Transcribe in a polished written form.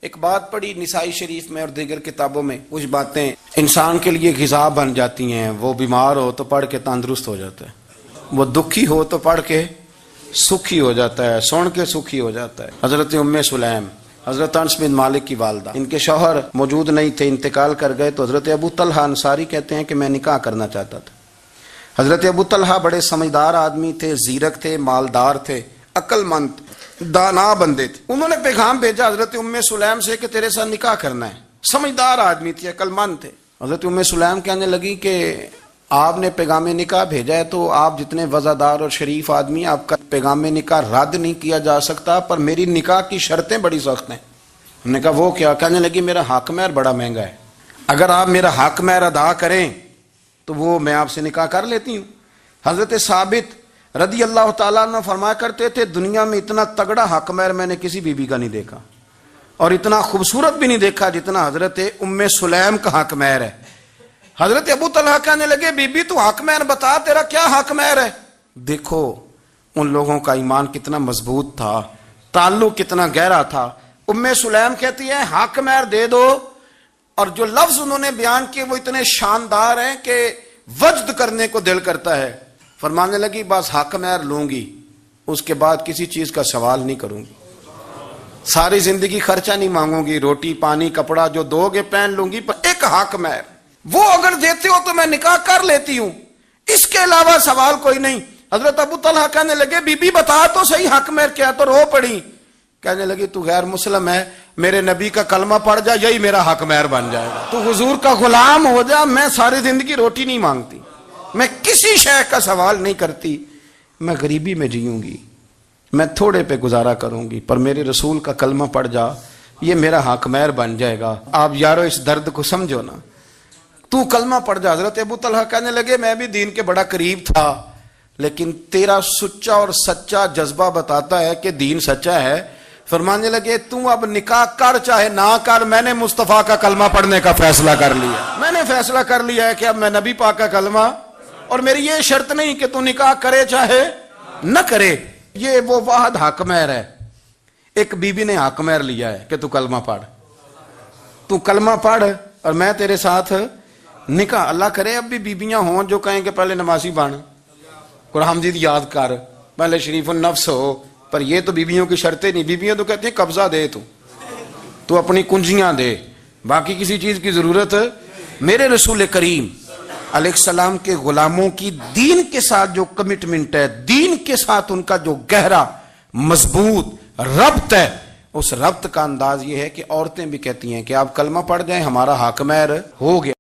ایک بات پڑھی نسائی شریف میں اور دیگر کتابوں میں، کچھ باتیں انسان کے لیے غذا بن جاتی ہیں۔ وہ بیمار ہو تو پڑھ کے تندرست ہو جاتا ہے، وہ دکھی ہو تو پڑھ کے سکھی ہو جاتا ہے، سن کے سکھی ہو جاتا ہے۔ حضرت ام سلیم، حضرت انس بن مالک کی والدہ، ان کے شوہر موجود نہیں تھے، انتقال کر گئے، تو حضرت ابو طلحہ انصاری کہتے ہیں کہ میں نکاح کرنا چاہتا تھا۔ حضرت ابو طلحہ بڑے سمجھدار آدمی تھے، زیرک تھے، مالدار تھے، عقل مند دانا بندے تھے۔ انہوں نے پیغام بھیجا حضرت ام سلیم سے کہ تیرے ساتھ نکاح کرنا ہے۔ سمجھدار آدمی تھے، عقل مند تھے۔ حضرت ام سلیم کہنے لگی کہ آپ نے پیغام نکاح بھیجا ہے تو آپ جتنے وزادار اور شریف آدمی، آپ کا پیغام نکاح رد نہیں کیا جا سکتا، پر میری نکاح کی شرطیں بڑی سخت ہیں۔ انہوں نے کہا وہ کیا؟ کہنے لگی میرا حق مہر بڑا مہنگا ہے، اگر آپ میرا حق مہر ادا کریں تو وہ میں آپ سے نکاح کر لیتی ہوں۔ حضرت ثابت رضی اللہ تعالیٰ عنہ فرمایا کرتے تھے دنیا میں اتنا تگڑا حق مہر میں نے کسی بی بی کا نہیں دیکھا، اور اتنا خوبصورت بھی نہیں دیکھا جتنا حضرت ام سلیم کا حق مہر ہے۔ حضرت ابو طلحہ کہنے لگے بی بی تو حق مہر بتا، تیرا کیا حق مہر ہے؟ دیکھو ان لوگوں کا ایمان کتنا مضبوط تھا، تعلق کتنا گہرا تھا۔ ام سلیم کہتی ہے حق مہر دے دو، اور جو لفظ انہوں نے بیان کیے وہ اتنے شاندار ہیں کہ وجد کرنے کو دل کرتا ہے۔ فرمانے لگی بس حق مہر لوں گی، اس کے بعد کسی چیز کا سوال نہیں کروں گی، ساری زندگی خرچہ نہیں مانگوں گی، روٹی پانی کپڑا جو دو گے پہن لوں گی، پر ایک حق مہر وہ اگر دیتے ہو تو میں نکاح کر لیتی ہوں، اس کے علاوہ سوال کوئی نہیں۔ حضرت ابو طلحہ کہنے لگے بی بی بتا تو صحیح حق مہر کیا، تو رو پڑی، کہنے لگی تو غیر مسلم ہے، میرے نبی کا کلمہ پڑھ جا، یہی میرا حق مہر بن جائے گا، تو حضور کا غلام ہو جا، میں ساری زندگی روٹی نہیں مانگتی، میں کسی شے کا سوال نہیں کرتی، میں غریبی میں جیوں گی، میں تھوڑے پہ گزارا کروں گی، پر میرے رسول کا کلمہ پڑھ جا، یہ میرا حق مہر بن جائے گا۔ آپ یارو اس درد کو سمجھو نا، تو کلمہ پڑھ جا۔ حضرت ابو طلحہ کہنے لگے میں بھی دین کے بڑا قریب تھا، لیکن تیرا سچا اور سچا جذبہ بتاتا ہے کہ دین سچا ہے۔ فرمانے لگے تو اب نکاح کر چاہے نہ کر، میں نے مصطفیٰ کا کلمہ پڑھنے کا فیصلہ کر لیا، میں نے فیصلہ کر لیا ہے کہ اب میں نبی پاک کا کلمہ، اور میری یہ شرط نہیں کہ تو نکاح کرے چاہے نہ کرے۔ یہ وہ واحد حق مہر ہے۔ ایک بی بی نے حق مہر لیا ہے کہ تو کلمہ پڑھ، تو کلمہ پڑھ اور میں تیرے ساتھ نکاح۔ اللہ کرے اب بھی بیویاں ہوں جو کہیں کہ پہلے نمازی بن، قرآن مجید یاد کر، پہلے شریف النفس ہو، پر یہ تو بیویوں کی شرطیں نہیں۔ بیویاں تو کہتی ہیں قبضہ دے، تو اپنی کنجیاں دے، باقی کسی چیز کی ضرورت۔ میرے رسول کریم علیہ السلام کے غلاموں کی دین کے ساتھ جو کمٹمنٹ ہے، دین کے ساتھ ان کا جو گہرا مضبوط ربط ہے، اس ربط کا انداز یہ ہے کہ عورتیں بھی کہتی ہیں کہ آپ کلمہ پڑھ جائیں، ہمارا حق مہر ہو گیا۔